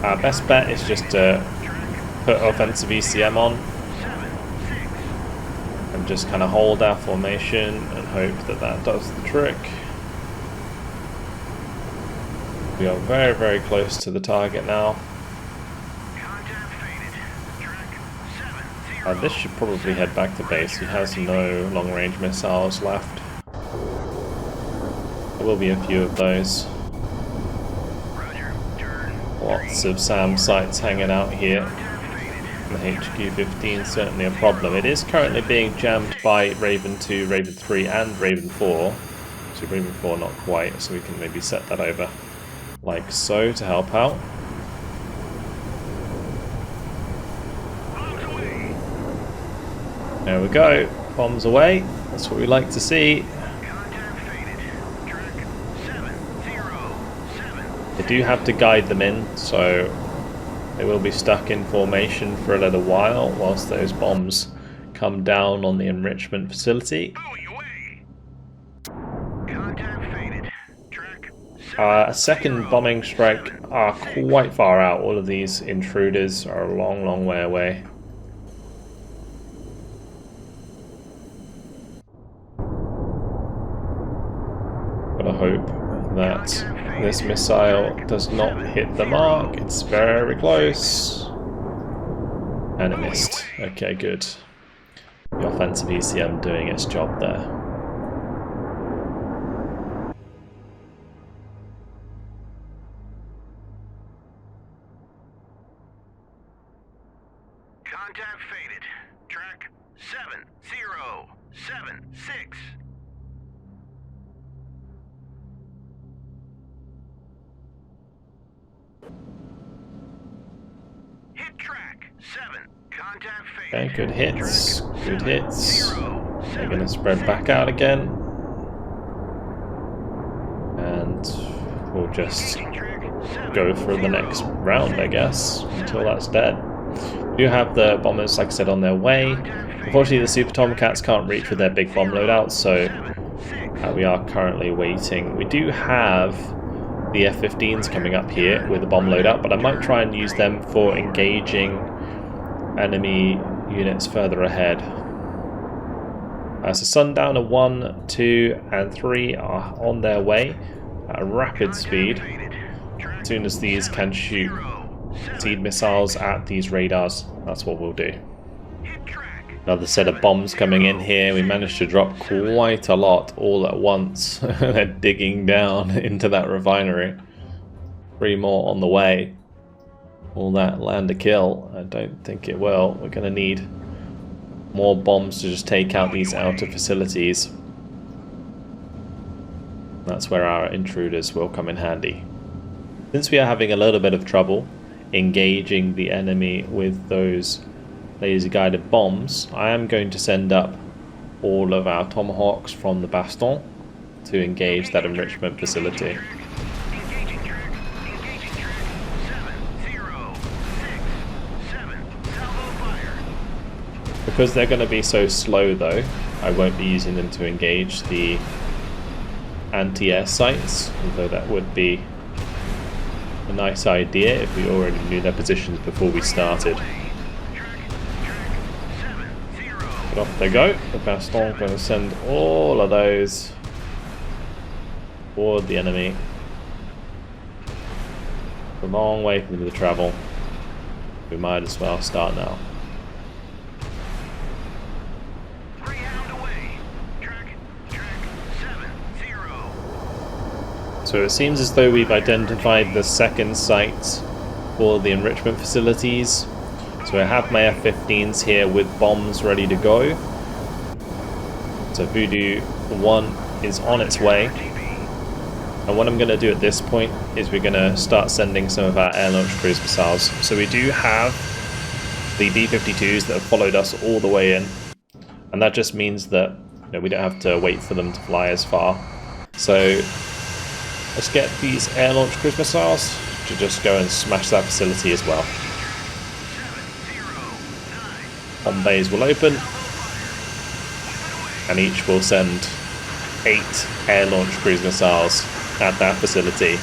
S1: Our best bet is just to put offensive ECM on and just kind of hold our formation and hope that that does the trick. We are very, very close to the target now. This should probably head back to base. He has no long-range missiles left. There will be a few of those. Lots of SAM sites hanging out here. The HQ-15 certainly a problem. It is currently being jammed by Raven 2, Raven 3 and Raven 4. So Raven 4 not quite, so we can maybe set that over like so to help out. There we go, bombs away, that's what we like to see. They do have to guide them in, so they will be stuck in formation for a little while whilst those bombs come down on the enrichment facility. A second bombing strike are quite far out. All of these intruders are a long, long way away. Gotta hope that this missile does not hit the mark. It's very close. And it missed. Okay, good. The offensive ECM doing its job there.
S2: Contact faded. Track 7076. Hit track 7. Contact faded.
S1: Okay, good hits. Good hits. They're going to spread back out again. we'll just go for the next round, I guess, until that's dead. We do have the bombers, like I said, on their way. Unfortunately, the Super Tomcats can't reach with their big bomb loadouts, so we are currently waiting. We do have the F-15s coming up here with a bomb loadout, but I might try and use them for engaging enemy units further ahead. So Sundowner 1, 2, and 3 are on their way at a rapid speed. As soon as these can shoot seed missiles at these radars, that's what we'll do. Another set of bombs coming in here. We managed to drop quite a lot all at once. They're digging down into that refinery. 3 more on the way. Will that land a kill? I don't think it will. We're going to need more bombs to just take out these outer facilities. That's where our intruders will come in handy. Since we are having a little bit of trouble engaging the enemy with those laser guided bombs, I am going to send up all of our Tomahawks from the Baston to engage that enrichment facility. Because they're going to be so slow though, I won't be using them to engage the anti-air sites, although that would be a nice idea if we already knew their positions before we started. But off they go. The Baston going to send all of those toward the enemy. A long way for them to travel. We might as well start now. So it seems as though we've identified the second site for the enrichment facilities. So I have my F-15s here with bombs ready to go. So Voodoo 1 is on its way. And what I'm going to do at this point is we're going to start sending some of our air-launched cruise missiles. So we do have the B-52s that have followed us all the way in. And that just means that we don't have to wait for them to fly as far. So let's get these air-launched cruise missiles to just go and smash that facility as well. Bomb bays will open, and each will send 8 air-launched cruise missiles at that facility.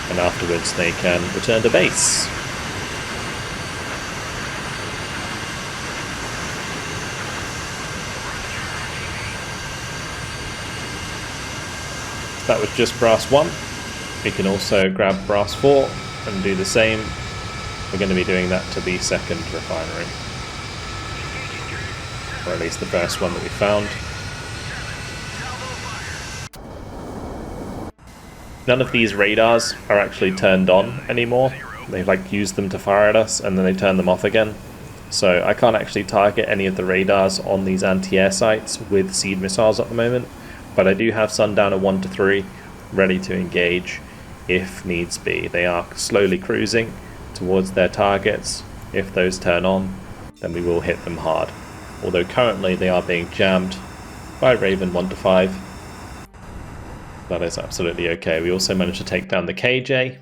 S1: And afterwards they can return to base. That was just brass 1. We can also grab brass 4 and do the same. We're going to be doing that to the second refinery, or at least the first one that we found. None of these radars are actually turned on anymore. They've used them to fire at us and then they turn them off again. So I can't actually target any of the radars on these anti-air sites with seed missiles at the moment. But I do have Sundowner 1 to 3 ready to engage if needs be. They are slowly cruising towards their targets. If those turn on, then we will hit them hard. Although currently they are being jammed by Raven 1 to 5. That is absolutely okay. We also managed to take down the KJ.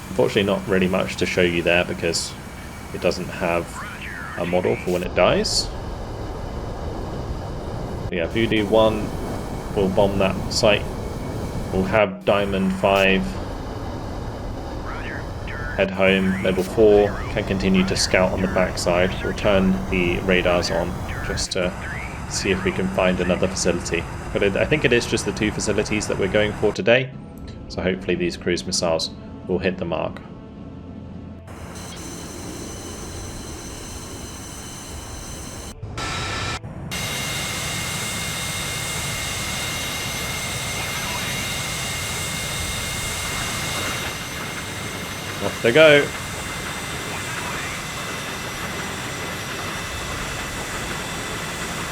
S1: Unfortunately not really much to show you there because it doesn't have a model for when it dies. So yeah, Voodoo 1 will bomb that site. We'll have Diamond 5 head home. Level 4 can continue to scout on the backside. We'll turn the radars on just to see if we can find another facility. But I think it is just the 2 facilities that we're going for today. So hopefully these cruise missiles will hit the mark. Off they go.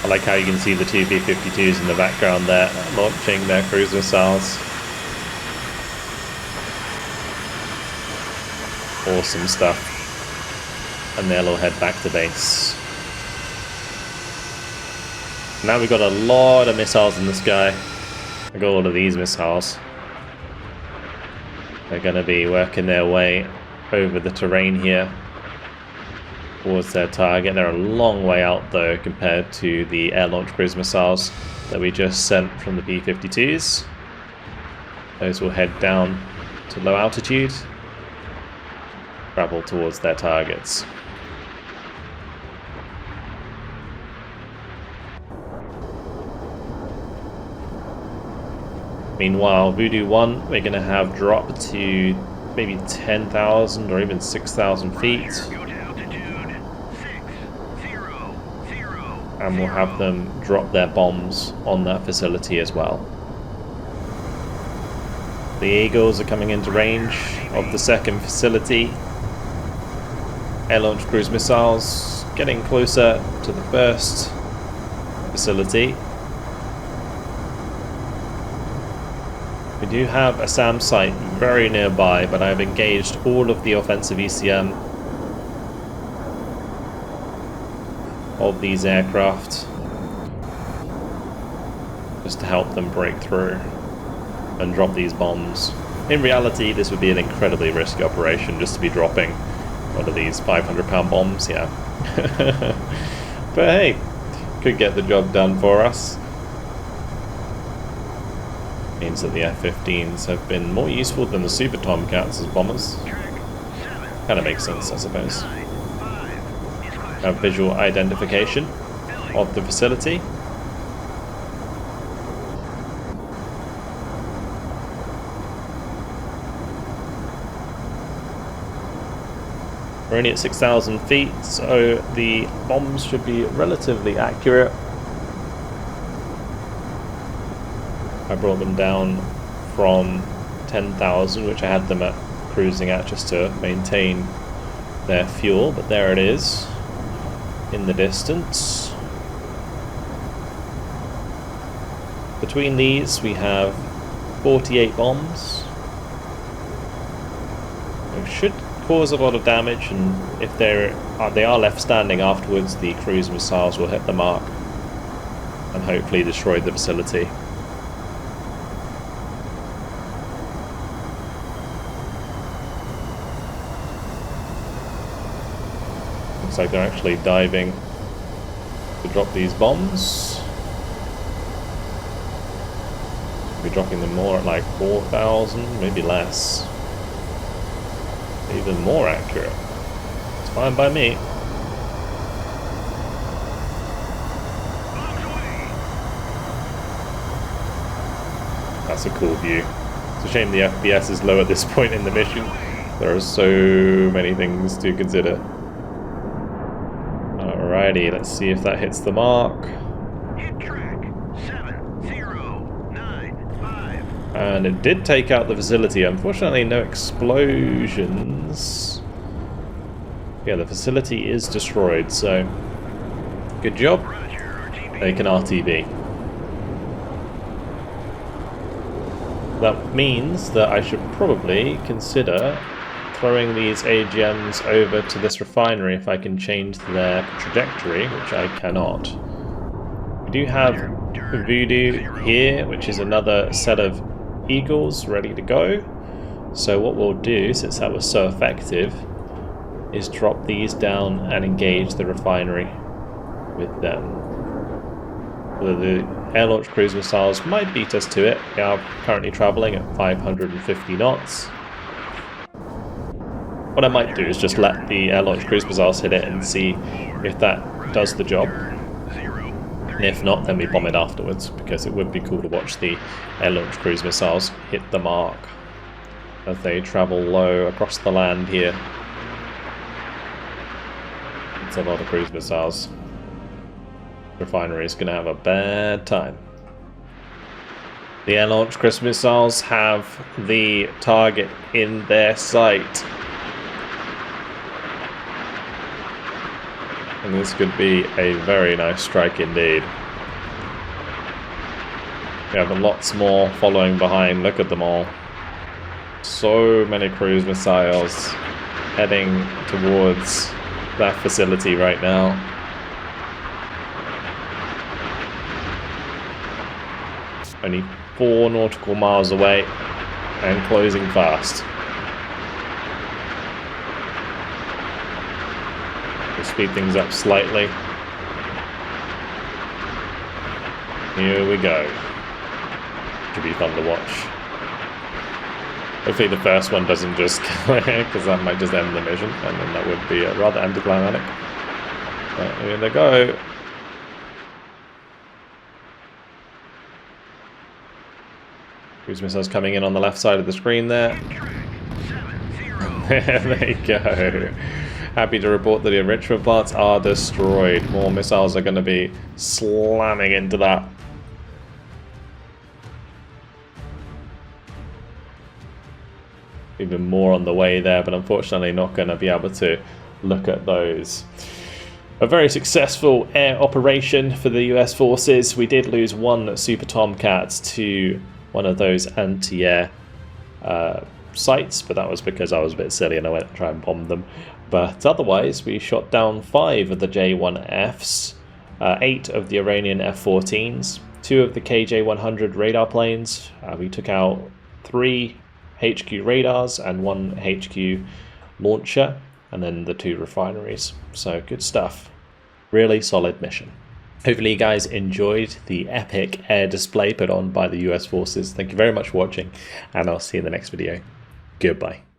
S1: I like how you can see the 2 B-52s in the background there, launching their cruise missiles. Awesome stuff. And they'll all head back to base. Now we've got a lot of missiles in the sky. Look at all of these missiles. They're going to be working their way over the terrain here towards their target. They're a long way out though compared to the air-launched cruise missiles that we just sent from the B-52s. Those will head down to low altitude, travel towards their targets. Meanwhile, Voodoo 1, we're going to have drop to maybe 10,000 or even 6,000 feet. And we'll have them drop their bombs on that facility as well. The Eagles are coming into range of the second facility. Air-launched cruise missiles getting closer to the first facility. We do have a SAM site very nearby, but I've engaged all of the offensive ECM of these aircraft just to help them break through and drop these bombs. In reality, this would be an incredibly risky operation just to be dropping one of these 500-pound bombs, yeah. But hey, could get the job done for us. Means that the F-15s have been more useful than the Super Tomcats as bombers. Kind of makes sense, I suppose. Have visual identification of the facility. We're only at 6,000 feet, so the bombs should be relatively accurate. I brought them down from 10,000, which I had them at cruising at just to maintain their fuel, but there it is in the distance. Between these we have 48 bombs. It should cause a lot of damage, and if they are left standing afterwards, the cruise missiles will hit the mark and hopefully destroy the facility. Looks like they're actually diving to drop these bombs. We'll be dropping them more at like 4,000, maybe less. Even more accurate. It's fine by me. That's a cool view. It's a shame the FPS is low at this point in the mission. There are so many things to consider. Alrighty, let's see if that hits the mark.
S2: Hit track 7095.
S1: And it did take out the facility. Unfortunately, no explosions. Yeah, the facility is destroyed, so good job. They can RTV. That means that I should probably consider throwing these AGMs over to this refinery if I can change their trajectory, which I cannot. We do have Voodoo here, which is another set of Eagles ready to go. So what we'll do, since that was so effective, is drop these down and engage the refinery with them. The air-launched cruise missiles might beat us to it. They are currently travelling at 550 knots. What I might do is just let the air-launched cruise missiles hit it and see if that does the job. And if not, then we bomb it afterwards, because it would be cool to watch the air-launched cruise missiles hit the mark as they travel low across the land here. It's a lot of cruise missiles. Refinery is going to have a bad time. The air-launched cruise missiles have the target in their sight. And this could be a very nice strike indeed. We have lots more following behind. Look at them all. So many cruise missiles heading towards that facility right now. Only 4 nautical miles away and closing fast. We'll speed things up slightly. Here we go. Should be fun to watch. Hopefully the first one doesn't just clear, because that might just end the mission, and then that would be rather anticlimactic. But here they go. Cruise missiles coming in on the left side of the screen there. There they go. Happy to report that the enrichment plants are destroyed. More missiles are going to be slamming into that. Even more on the way there, but unfortunately not going to be able to look at those. A very successful air operation for the US forces. We did lose 1 Super Tomcat to one of those anti-air sites, but that was because I was a bit silly and I went to try and bomb them. But otherwise, we shot down 5 of the J-1Fs, 8 of the Iranian F-14s, 2 of the KJ-100 radar planes. We took out 3 HQ radars and 1 HQ launcher, and then the 2 refineries. So good stuff. Really solid mission. Hopefully you guys enjoyed the epic air display put on by the US forces. Thank you very much for watching, and I'll see you in the next video. Goodbye.